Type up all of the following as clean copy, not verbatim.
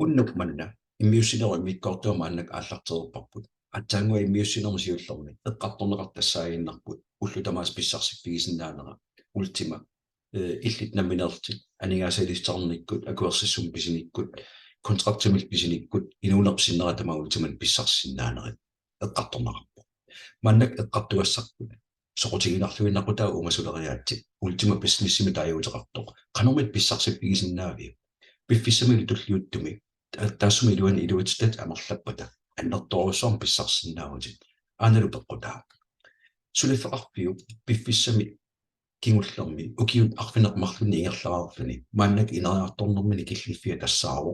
unnuk manna immiussinerumikkoortuama annak aallarteruparput атсаангуа иммиуссинермисиуллерми эққарторнеқартассаагиннарпут уллутамаас писсарсиппигисиннаанера ультима иллит намминерти анигаасалистерниккут акуерсиссум писиниккут контрактимил писиниккут инуунерпсиннератама ультиман писсарсиннаанерит эққарторнеқарпу маннак эққартуассарпут соқутигинарлуиннақутаа умасулериаатти ультима бизнессими таажутеқартоқ қанормит писсарсиппигисиннаави пиффиссамили туллиуттуми таассуми илуан илуатитат амерлаппата аннерторуссорм писсарсиннаавутит аналу пеққутаа сулифеқарпиу пиффиссами кингуллерми укиут арфинеқмарлуни ингерлараарфани мааннак инериарторнэрмини киллиффиа тассааво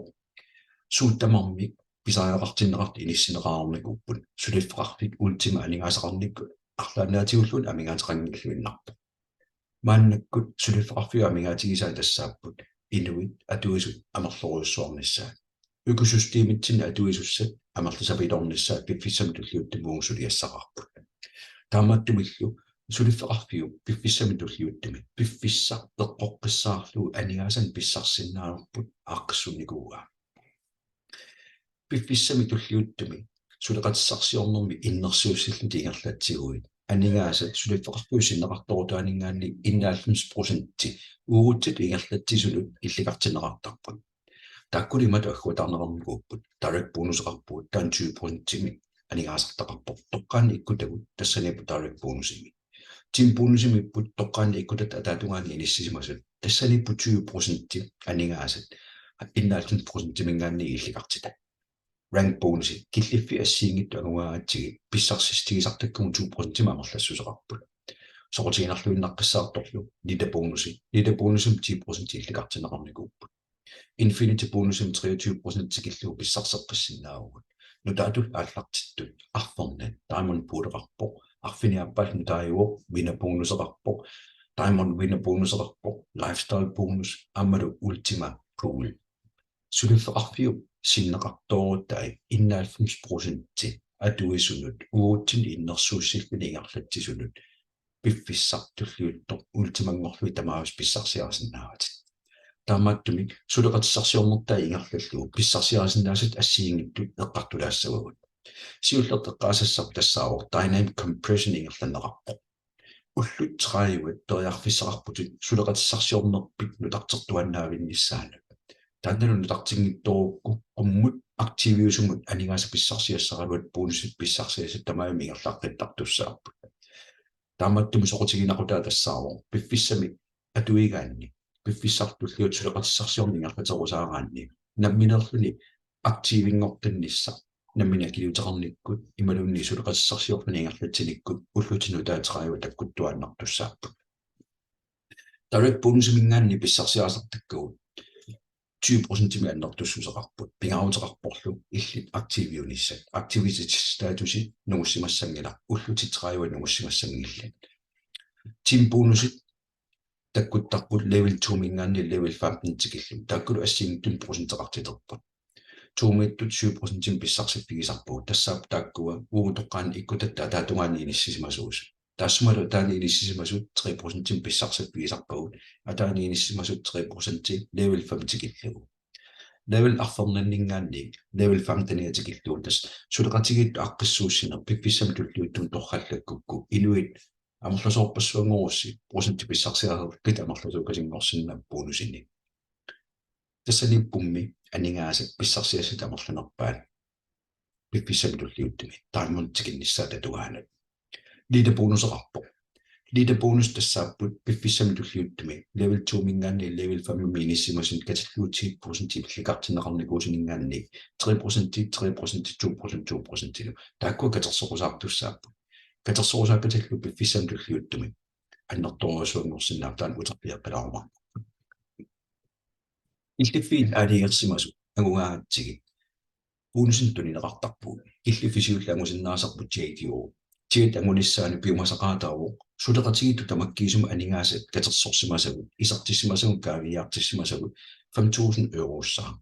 сууттамарми писариақартиннеқарт иниссинеқарникуппут сулифеқарфик ультима анигаасақарникку арлаанаатиуллун амигаатеқангиллуиннарпу мааннаккут сулифеқарфиу амигаатигисаа тассааппут инуит атуисут амерлоруссуарниссаа økosystemitsин атуисуссат амерлисапилорниссаа пиффиссами туллиуттумуусулиассақарпут тааматтумиллу сулиффеқарфиу пиффиссами туллиуттуми пиффисса пеққоққиссаарлу анигаасан писсарсиннаарпут ааққиссуникууга пиффиссами туллиуттуми сулеқатиссарсиорнэрми иннерсиуссиллу тингерлатсигуит анигааса сулиффеқарфиу синнеқарторутаанигаанни 90% уутит ингерлатсисулут илликартинеқартарпут таккулимат аггутарнерамгууппут direct bonusеқарпуут таан 20%-ми анигаасартақарпор тоққаани иккутагут тассанипу direct bonusими тим bonusимиппут тоққаани иккутат атаатунгаани иниссисимасут тассанипу 20% анигаасат 90% мингаанни илликартита rank bonusi киллиффи ассиингит анугаатсиги писсарсистигисартаккуму 2% маамерлассусеқарпут соқутигинарлуиннаққиссаарторлу лида bonusим 10% илликартинеқарникууппут Infinity bonusum 23% tikillu pissarseqqissinnaaugut nutaatul aallartittut arfornat diamond puuleqarpo arfiniappal nutaajuo winner bonuseqarpo diamond winner bonuseqarpo lifestyle bonus ammalu ultima pool sulifeqarfiu sinneqartooruttai 90% atuisunut uuttin innersuussilluni ingarlattisulut piffissartulliuttor ultimangorlui tamaavus pissarsiarsinnaavati таамааттуми сулеқатиссарсиорнэртаа ингерллу писсарсиарисиннаасут ассиингиттут эққартулаассагугут сиуллертеққаасассар тассаавор dynamic compression ингерланнеқарпо уллут траиуат ториарфиссақарпутит сулеқатиссарсиорнерпит нутартертуаннаавиннissaана таанналу нутартингитторукку қуммут активиусумут анигааса писсарсиассаравут бонусит писсарсиасат тамаами ингерлаққиттартуссаарпут таамааттуми соқутигинақутаа тассаавор пиффиссами атуигаанни пиффиссартуллиут сулеқатиссарсиорнингерлатерусаараанни намминерлуни активингортаннисса наммина килутеқарниккут ималунни сулеқатиссарсиорнингерлатсиниккут уллутину таатеқариу таккуттуаннартуссааппут direct bonusимингаанни писсарсиаасартаккуут 20% мианнертуссусеқарпут пингаарутеқарпорлу иллит активиунissat activity status нугуссимассангила уллутитеқариу нугуссимассангиллат team bonusит таккуттарпут level 2 мингаанни level 15 тикиллу таккулу ассиингтун процентеқартитерпут туумиттут 20% писсарсиппигисарпуу тассаап тааккуа уутоққаани иккутатта таатунгаани иниссисимасуус тассумалу таани иниссисимасут 3% писсарсиппигисарпагут атаани иниссисимасут 3% level 5 тикиллу level арфернаннингаанни level 15 тикиллу тас сулеқатигит аққиссууссина пипписсам туллуиттун торхаллаккукку илуит амерлусоорпассуангорусси проценти писсарсиарерпит амерлусуукасингорсинна бонусини тассаниппумми анигааса писсарсиасит амерлунерпаат пипписсами туллиуттими таамунтикиннссаата тугаанат лида бонусеқарпо лида бонус тассааппут пипписсами туллиуттими level 2 мингаанни level 5 миниссимасин катиллуути проценти пилликартинеқарникуусинингаанни 3% 2% тааккуа катерсоқусаартуссааппут катерсоорусааккатиллу пиффиссам туллиуттуми аннерторуасуангорсиннаап таан утарпиаққалаарма иллиффиит аалиерсимасу агунгаатсиги бонусин тунинеқартарпуу иллиффисиуллангусиннаасарпут JDO тиит ангуниссаани пиумасақаатааво сулеқатигитту тамаккиисума анигаасат катерсорсимасагут исартиссимасагут каавиартиссимасагут 5000 евроуссаа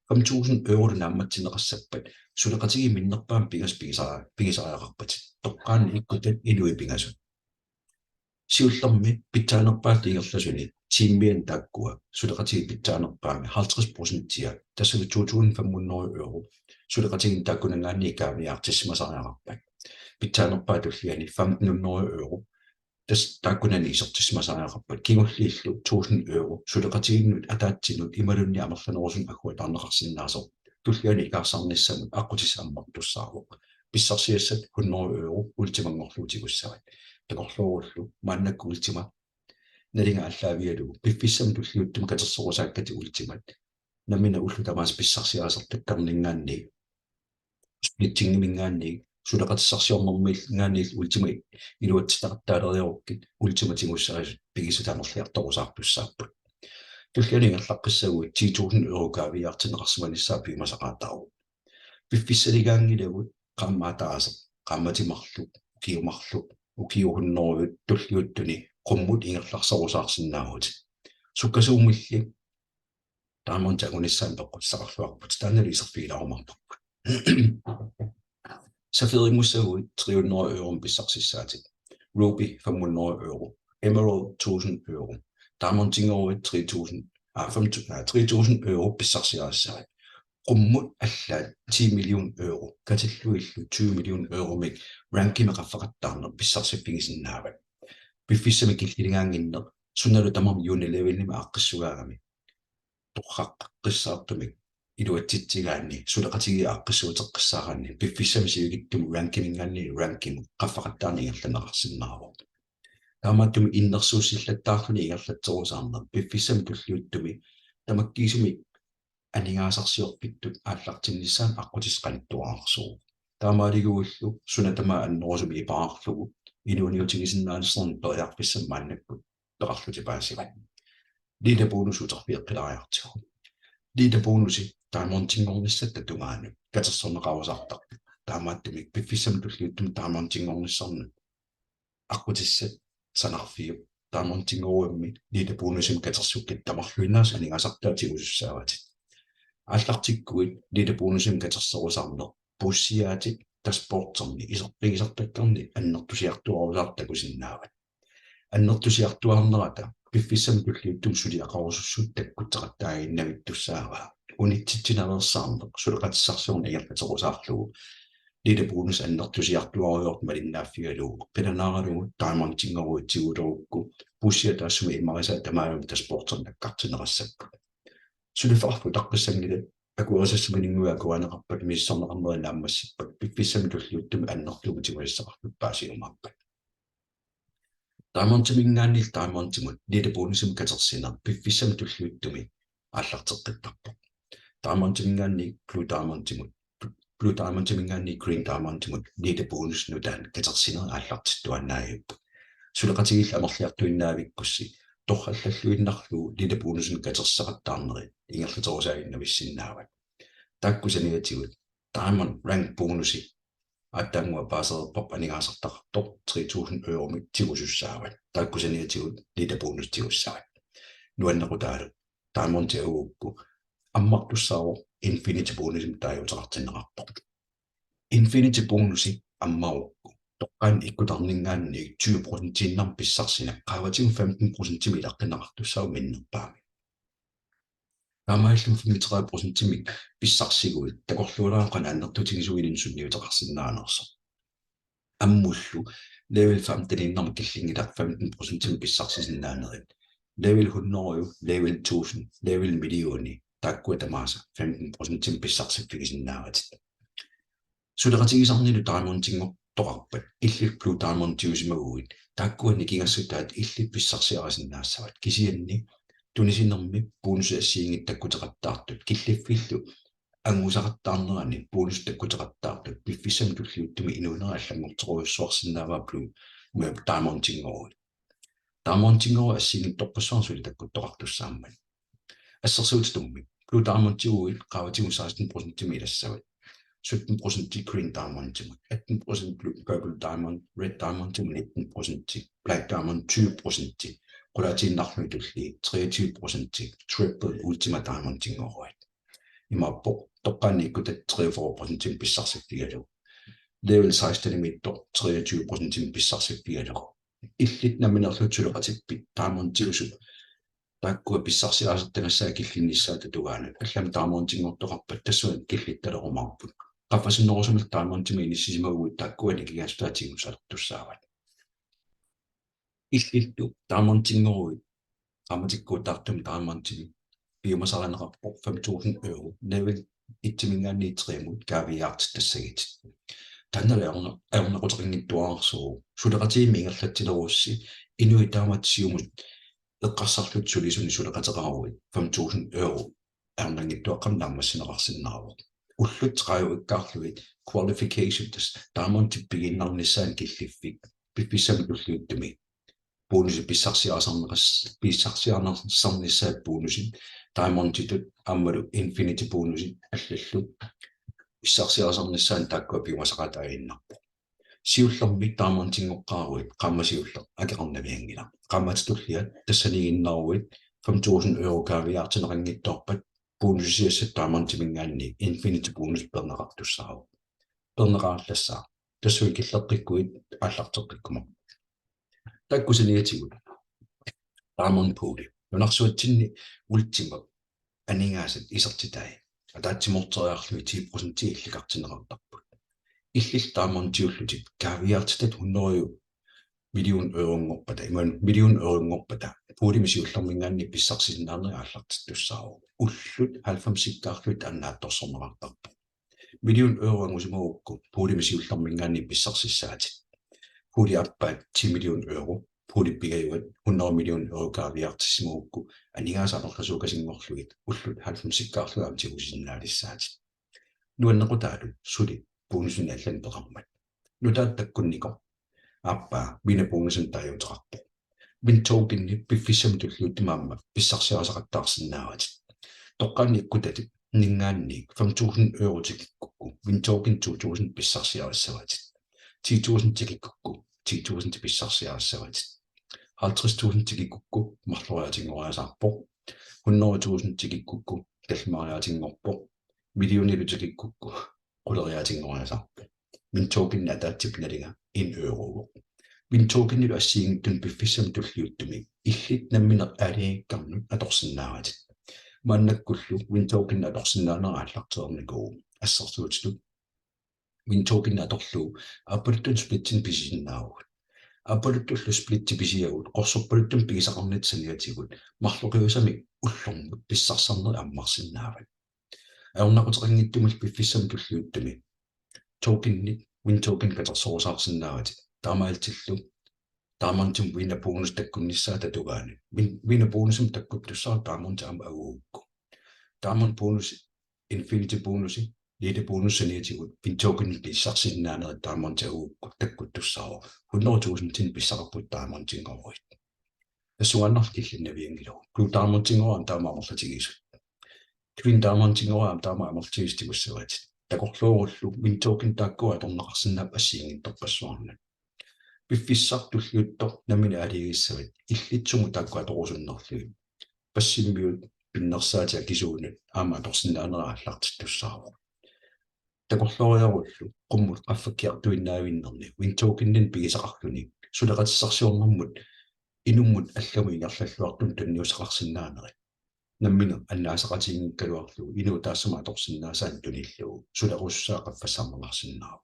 5000 евро наамматсинеқассаппат сулеқатиги миннерпаам пингасариақарпат тоққаани иккутат илуи пингасут siullermi pitaanerpaat ingerlasuni tiimmian taakkua suleqatigi pitaanerpaami 50% tassulu 2500 euro suleqatigin taakkunangaanni ikaamiaartissimasariaqarpak pitaanerpaat ulliani 1500 euro tas taakkunani isortissimasariaqarpak kingulliillu 1000 euro suleqatiginnut ataatsinut imalunni amerlanerusum akkua taarneqarsinnaaso tulliani ikaarsaarnissamut aqutissaammartussaarluq pissarsiassat 100 euro ultimangorluutikussarat takorluurullu maannakku ultima nalinga allaavialu piffissam tulliuttum katersorusaakkati ultimat namina ullutamaas pissarsiasertakkarningaanni splittingimingaanni suleqatissarsiornermiil ngaanniil ultima iluatsitaqattaaleriorukit ultimatingussaaris pigisutanerliartorusaartussaappat tullianingerlaqqissagui 10,000 euro kaaviaartineqarsimanissaa piimasaqaataru piffissaligaangilavut qaammaataase qammatimarlu kiumarlu ukiuhunnorut tulliuttuni qummut ingerlarsarusaarsinnaagut sukkasuumilli taamonta unissaan peqqutissaqarluarput taannali iserfiilaarumartarput serveringsmussagut 300 euro pissarssissaatit ruby 500 euro emerald 1000 euro taamontingeruit 3000 euro pissarsiaassaat qummut allaat 10 million euro katilluillu 20 million euro mik rankimeqaffaqattaarner pissarsiffigisinnaavat piffissami killilingaanginneq sunnalu tamam Unilevelnima aqqissugaagami torraqqissaartumik iluatsitsigaanni suleqatigi aqqissuuteqqissaaranni piffissami siugittum rankimingaanni rankimu qaffaqattaarni ingerlaneqarsinnaaru taamaattumi innersuussillattaarluni ingerlatserusaarner piffissami tulliuttumi tamakkiisumi aningaasarsiorpittut aallartinnissaan aqutisqanittuaarsuuq taamaaliguullu sunatama annorusumi ipaarlugu inuuniutigisinnaalisserni periarpissammaannakku peqarlutipaasiga liidabonusuuterpiiqqilariartigu liidabonusi taamontingornissat tungaanu katersorneqarusartarpu taamaattumik piffissami tulliuttum taamontingornissernu aqutissat sanarfiu taamontingoruammi liidabonusim katersukkit tamarluinnaas aningaasartaatigusussaavatit аллартиккуит лилапуунусим катерсерусаарнер пуссиаатик таспорттерни исерпигисартаккарни аннертусиартуарусаартакусиннаават аннертусиартуарнерата пиффиссам туллиуттум сулиақарусуссут таккутсеқаттаагиннавиттуссааваа унитситсинаверсаарнер сулеқатиссарсуурни иерпатерусаарлугу лилапуунус аннертусиартуаруйорт малиннааффигалугу пиланааралугу таамантингоруутсигулерукку пуссиатаассуми имарисаа тамаалум таспорттернаккартинерассакку сулифарфу таққиссангила акуасассаминингуакуанеқарпак миссорнеқарнериннааммассиппак пиффиссами туллиуттуми аннерлугутигуиссақарпут паасиумаарпак таамантимингааннил таамантимут лилапуунисум катерсинер пиффиссами туллиуттуми ааллартеққиттарпак таамантимингаанни глутаамантимингаанни green таамантимут лилапуунуснутаан катерсинер ааллартиттуаннааюппак сулеқатигил амерлиартуиннаавиккусси торхаллаллуиннарлуу лилапуунусун катерсеқаттаарнери ингерлутерусаагиннависсиннаават таккусаниатигут diamond rank bonusi аттангуа паасерпоп анигаасартақартор 3000 euro тигусуссаават таккусаниатигут лилапуунус тигуссаават нуаннерутаалу diamond тиагуукку аммартуссааро infinity bonusим таажутеқартиннеқарпоқ infinity bonusi аммаукку тоққан иккутарнингаанни 20% тиннар писсарсина qaаватигу 15% илаққинеқартуссау миннерпаами таамааллум 35% писсарсигуит такорлуулаақан аннертутигисуилин сунниутеқарсинаанерсо аммуллу level 5 тининнарм киллингилар 15% писсарсисиннаанерит level 100 level 1000 level миллиони таккуатамааса 15% писсарсиффигисиннааратит сулеқатигисарнилу таамунтингор тоқарпат иллик blue diamond тиусимагуит тааккуанни кингассутаат иллик писсарсиарасиннаассават кисианни тунисиннэрми бонусассиингит таккутеқаттаартут киллиффиллу ангусақаттаарнерани бонус таккутеқаттаартут пиффиссам туллиуттуми инуунера аллангортеруйуссуарсинааваа blue diamond тингоруит ассиингит торпассуарсули таккуттоқартуссааммат ассерсуутитумми blue diamond тиуит qaаватигу 16% милассават 17% green diamond, 18% purple diamond, red diamond, 19%, black diamond, 20%, qulaatiinnarlutulli 23%, triple ultima diamond tingoruat. Imappo toqqaanniikkutat 43% pissarsifigalu. Level 16 imittor 23% pissarsifigalu. illit naminerlutsuleqatippi taamorntiusu taakkua pissarsiaasartanassaa killinnissaa tatugaana allami taamorntingortoqarpat tassuan killittalerumarput qaffasinnorosumal taamorntimi inissisimagui taakkuani kigaastaatingusalertussaavat illittu taamorntingorui qamatikkuutartum taamorntimi piumasaraneqarpo 5000 euro level ittimingaanniitreemut kaaviaart tassagit tannale arnequterinngittuaarsugu suleqatiimi ingerlatsilerussi inui taamatsiumut eqqarsarlut sulisuni suleqateqaruit 5000 euro arnangittuaqqamnaammassineqarsinnaaruq ullut qaju ikkaarluit qualification tas taamorntippiginnarnissaan killiffik pippissamulluuttumi bonusi pissarsiarnernissaat bonusin taamorntitut ammalu infinity bonusin allallut pissarsiarnissaan taakkua piumasaqataainnarpo siullermi taamorntingoqqaaruit qammasiuller akeqarnaviangila qammatitulliat tassaniginnaruit 5000 euro kaaviaartineqanngittorpat bonusiassat taamorntimingaanni infinity bonus perneqartussaaru perneqaarlassaa tassui killerqikkuit аллартеққиккума таккусиниатигут таамонпуули нунарсуатсинни ултимак анигаасат исертитай атаатсимортериарлуи 10% илликартинеқартарпут иллил таамонтиуллутик кавиартитат 100 миллион евронгорпата иман миллион евронгорпата пуулимисиуллэрмингаанни писсарсиннаанери ааллартиттуссаару уллут 90-сиккаарлут аннаатторсорнеқартарпу миллион евроангусимагукку пуулимисиуллэрмингаанни писсарсиссаати пуулиарпаат 10 миллион евро пуулиппигаюат 100 миллион евро кавиартиссимагукку анигаасаақерласуукасингорлугит уллут 90-сиккаарлуаам тигусиннаалиссаати нуаннеқутаалу сули бонусуни аллан пеқармат нутааттаккуннико аппа мина бонусун таажутеқарпо винтоукинни пиффиссам туллуутимаама писсарсиарасақаттаарсинааrat тоққаанниккутати нингаанни 5000 euro тикиккукку винтоукин 2000 писсарсиарассават 10,000 тикиккукку 10,000 писсарсиарассават 50,000 тикиккукку марлуриатингориасаарпо 100,000 тикиккукку талмариатингорпо миллионилу тикиккукку quleriatinngoriasarpu mintokinna taatipnaliga 1 euro mintokinnulu assiingittun piffissam tulliuttumi illit namminer aaliigikkarnut atorsinnaarat maannakkullu mintokinna atorsinnaanera allarteerniku assertuutlu mintokinna atorlu appaluttun splittin pisinnaarugut appaluttullu splitti pisiagut qorsorpaluttun pigisaqarnitsaniatigut marloqiusami ullormut pissarsaarneri ammarsinnaavat аернақутеқангиттумал пиффиссам туллиуттами тоукинни винтоукин катерсоорсаарсинааати таамаалтиллу таамантум вина бонус таккунниссаа татугаани вина бонусум таккуттуссаа таамунта ам агуукку таамун бонус инфинити бонуси лиде бонусаниатигут винтоукин писсарсиннаанери таамунта агуукку таккуттуссаа 100,000 тин писсарпут таамунтингоруит тассуаннарлиллиннавиангилу клу таамунтингоран таамаамерлатигису twin taamorntingoraam taama amortiistigussavaat takorluurullu mintokin taakkua atorneqarsinnaap assiingittorpassuarna piffissartulliuttor namina aliigissavit illitsumu taakkua atorusunnerlugi passimmiut pinnersaati akisuunut aama atorsinnaanera allartittussaaru takorluoriarullu qummut qaffakkiartuinnaavinnerni mintokinnin pigisaqarluni suleqatissarsiornermut inummut allami ingerlalluartun tanniusaqarsinnaaneri наммина аннаасақатингкалуарлу инуу таассама аторсиннаасаан туниллуу сулерусsaa qaffassaarнеқарсиннаа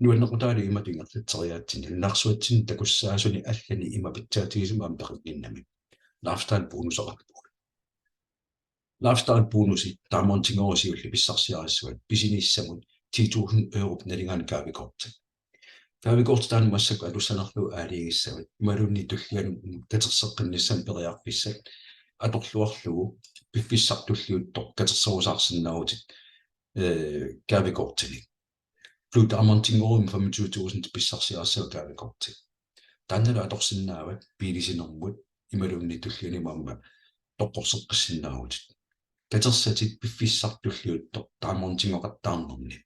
нуаннеқутаали иматингерлатсериаатсини нарсуатсин такуссаасуни аллани имапитсаатигисумаам пеқингиннами лафстайл бонусеқарпу лафстайл бонуси таамонтингорисиулли писсарсиарассуат писиниссамут 10,000 euro налингаан каавикорт каавикорт массаку алуссанерлу аалигиссават ималунни туллиану татерсеққинниссам периарписсат аторлуарлугу пиффиссартуллиутто катерсоорусаарсинаагутит кавикортили плут амонтингорум 25,000 писсарсиаассаа кавикорти таннала аторсиннаават пилисинермут ималунни туллианимаама тоққорсеққиссинаагутит катерсатит пиффиссартуллиутто таамонтингоқаттаарнерни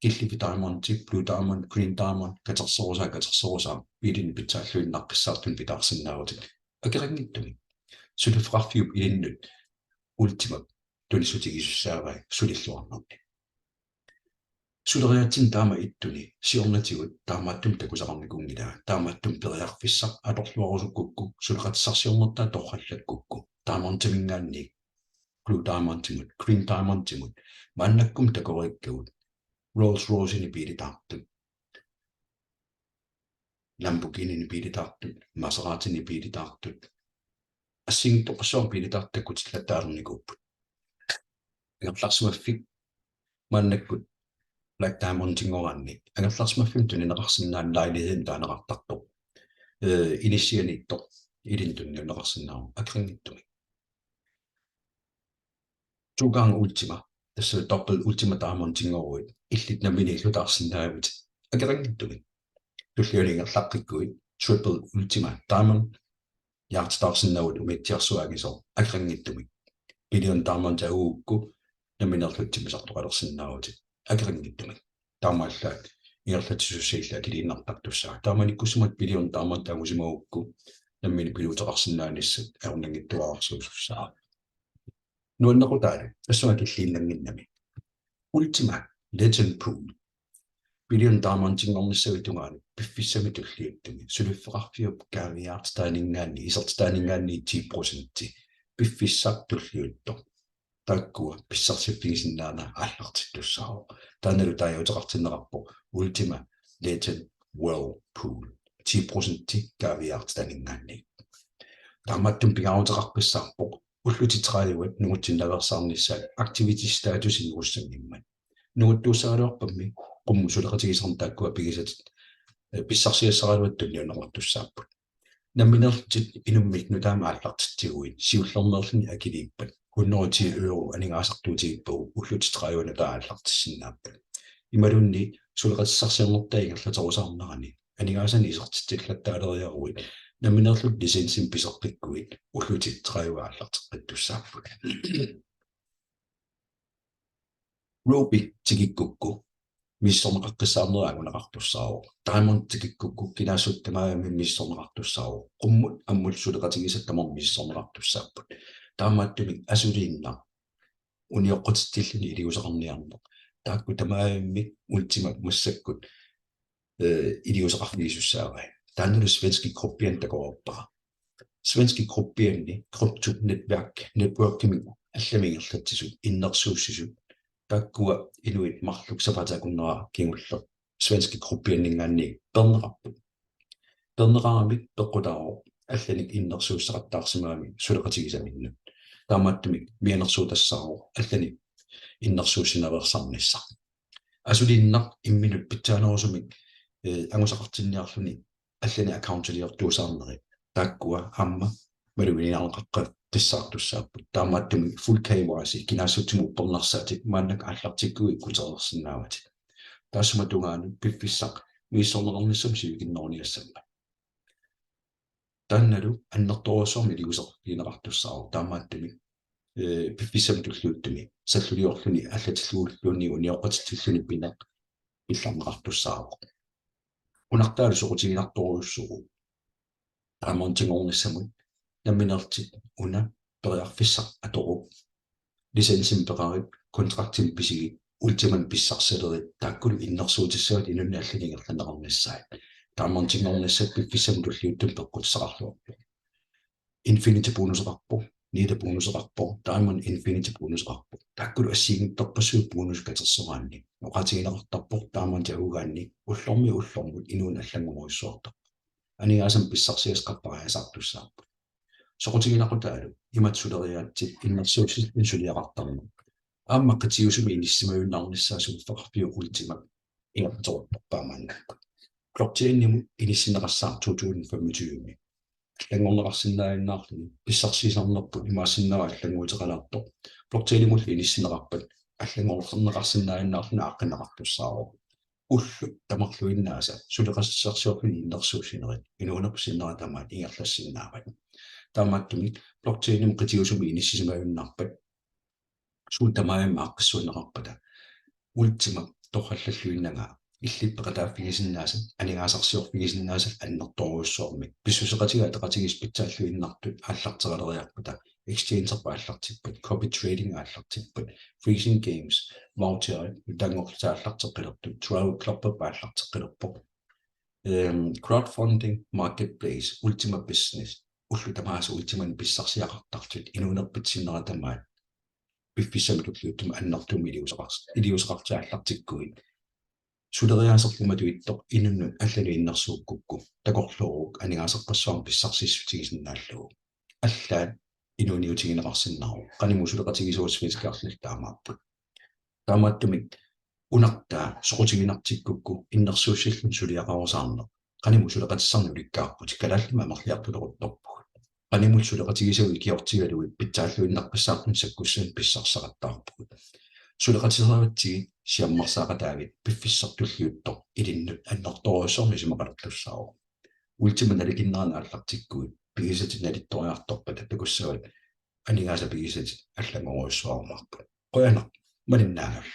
килливи таамонти плут таамон грин таамон катерсоорусаа пилини питсааллуиннаққиссаартун питаарсинаагутит акерангиттуми сулифрарфиуп илиннут ультимат тунисутигиссаавай сулиллуарнерни сулериатсин таама иттуни сиорнатигут таамааттум такусақарникунгила таамааттум периарфиссақ аторлуарусуккукку сулеқатсарсиорнэртаа торхаллаккукку таамаантимингаанни blue diamond-тимут green diamond-тимут мааннаккум такориккагут Rolls Royce-ини пилитаартут Lamborghini-ни пилитаартут Maserati-ни пилитаартут ассингтоқассуар пилитаартаккут латтаалерникууппут агерларсимаффик мааннаккут Black Diamond-тингоранни агерларсимаффим тунинеқарсинаан лайлиһин таанеқартартоқ инисианиттоқ илинтунниунеқарсинаару акрингиттуми Tugang Ultima, das ist Doppel Ultima Diamond Tingoid, illit namini lutaarsinaavut agerangittugi tulliulinga llaqqikkuit Triple Ultima Diamond yaartitaarsinnaavut umittiarsuagiso agerangittugi Billion Diamond auukku naminerluttimisartoqalersinnaavut agerangittugi taamaallaat ingerlatisussiilla kiliinnartartussaa taamanikkusumat Billion Diamond taamusimaukku namini piluteqarsinnaanissut arnangittuaarsuussaa nuannequtaale assuakilliinnanginnami Ultima Legend Pool Billion Diamond tingornissavitugaani piffissami tulliuttumi suluffeqarfiup kaaviaartitaaningaanni isertitaaningaanni 10% piffissaq tulliutto takkua pissarsippingisinnaana аллартиттуссаро таанналу таajauteqartinneqarpo Ultima Legend World Pool 10% kaaviaartitaaningaanni тааматтум пигаарутеқарписсаарпо уллутитраалуат нугутсиннаверсаарнissaat activity status ингуссанниммат нугуттуусааруарпамми qummusулеқатигисарнтааккуа пигисат писсарсиассаралуат тунниунеқартуссааппут намминерлтит инуммик нутаама аллартиттигуит сиуллернерлни акилииппат 110 euro анингаасартуутигиппагу уллутитраалуна тааллартиссиннааппат ималунни сулеқассарсиернэртаигерлаторусаарнерани анингаасани исертиттиллаттаалериаруит наминерлут лисенсим писеққиккуит уллутитраалуааллартеққаттуссааппут Ruby тигиккукку миссорнеқаққиссаарнераагунеқартуссаару Diamond тигиккукку кинаасуттамаами миссорнеқартуссаару qumмут аммул сулеқатигисаттамор миссорнеқартуссааппут таамааттумик асулиинна униоққутиттиллини илиусеқарниарнеқ таакку тамааммик Ultima массаккут илиусеқарфигисуссаарай тааннеру svenski gruppen такоорпара svenski gruppenni kryptonetværk networking алламингерлатсисут иннерсууссисут таккуа инуит марлуксапатакуннера кингуллер svenski gruppenningaanni пернеқарамик пеққутааро алланик иннерсууссақаттаарсимаами сулеқатигисаминнут таамааттумик мианерсуутассааро алланик иннерсууссинаверсарнisса асулиннақ имминут питсаанерусумик ангусақартинниарлуни аллани аккаунтилиортуусаарнери тааккуа амма малугиниарнеқаққа тиссаартуссааппут таамааттуми full KYC кинаассутсиму уппернарсаатик мааннак аллартиккуи кутеерсинаавати таасматугаани пиффиссақ миссорнеқарниссам сивикиннорниассамма таанналу аннерторуссорми лигусеқ кинеқартуссаару таамааттуми пиффиссам туллууттуми саллулиорлуни аллатиллууллуунни униоққатиллуни пинақ илларнеқартуссаару унартаалу соқутигинарторуйуссугу таамаантингорниссамут намминертит уна периарфиссақ атору лисенсим пеқарит контрактим писиги ультиман писсарселери тааккулу иннерсуутиссават инунни алланигерланеқарниссаат таамаантингорниссат пиффиссам туллиуттум пеққутсақарлуарпу Infinity bonusеқарпу нида bonusеқарпу Diamond Infinity bonusеқарпу тааккулу ассигингтарпассуут bonus катерсораанни оқатигинеқартарпу таамаантиагугаанни уллормут инуун аллангумориссуарта анигаасам писсарсиасқарпариасаартуссааппу соқутигинақутаалу иматсулериаатсит иннерсуусил инсулиақартарну ааммаққатигусуми иниссимаюннаарниссаасуффеқарпиу Ultima ингерторпаамааннакку блокчейнниму иниссинеқассаар 2025ми аллангорнеқарсиннааюннаарлуни писсарсисарнерпу имаассиннава аллангуутеқалаарто блокчейннимул иниссинеқарпат аллангорнеқарсиннааюннаарлуна аққинеқартуссаару уллу тамарлуиннааса сулеқассарсиорфини иннерсуусинерит инуунерпусиннера тамаат ингерлассиннаават таамааттуми блокчейнним қитиусуми иниссисимаюннарпат султамаама аққиссуинеқарпата Ultima торхаллаллуиннага иллиппеқатааффигисиннааса анигаасарсиорфигисиннааса аннерторуйуссуарми писсусеқатига теқатигис питсааллуиннартут ааллартералериарпута exchangeerpa аллартиппут copy trading ааллартиппут freezing games mauteri tangorlutaallarteqqilertut travel clubpa аллартеққилерпоқ crowdfunding marketplace ultima business уллу тамааса ultiman писсарсиақартартут инуунерпитсиннератамаат пиффиссамилуллуuttuma аннартуми илиусеқартааллартиккуит сулериаасерлуматуиттоқ инуннут аллану иннерсууккукку такорлоорук анигаасерпассуарм писсарсиссутигисиннааллугу аллаат инуниутигинеқарсиннару qaниму сулеқатигисуусфискаарллаамааппут таамааттумик унартаа соқутигинартиккукку иннерсууссиллун сулиақарусаарнеқ qaниму сулеқатиссарнуликкаарпут калааллима марлиартулеруттарпугут qaнимул сулеқатигисуи киортигалуи питсааллуиннарпассаартун саккуссуун писсарсақаттаарпугут сулеқатисераватсиги сиаммарсаақатаагит пиффиссартуллиуттоқ илиннут аннорторуссорми симақалерлуссаару ультиманаликиннерана аллартиккуит пигисатит налитториарторпата пикуссават анигааса пигисатит алламоруссуармаарпут қояна малиннаагав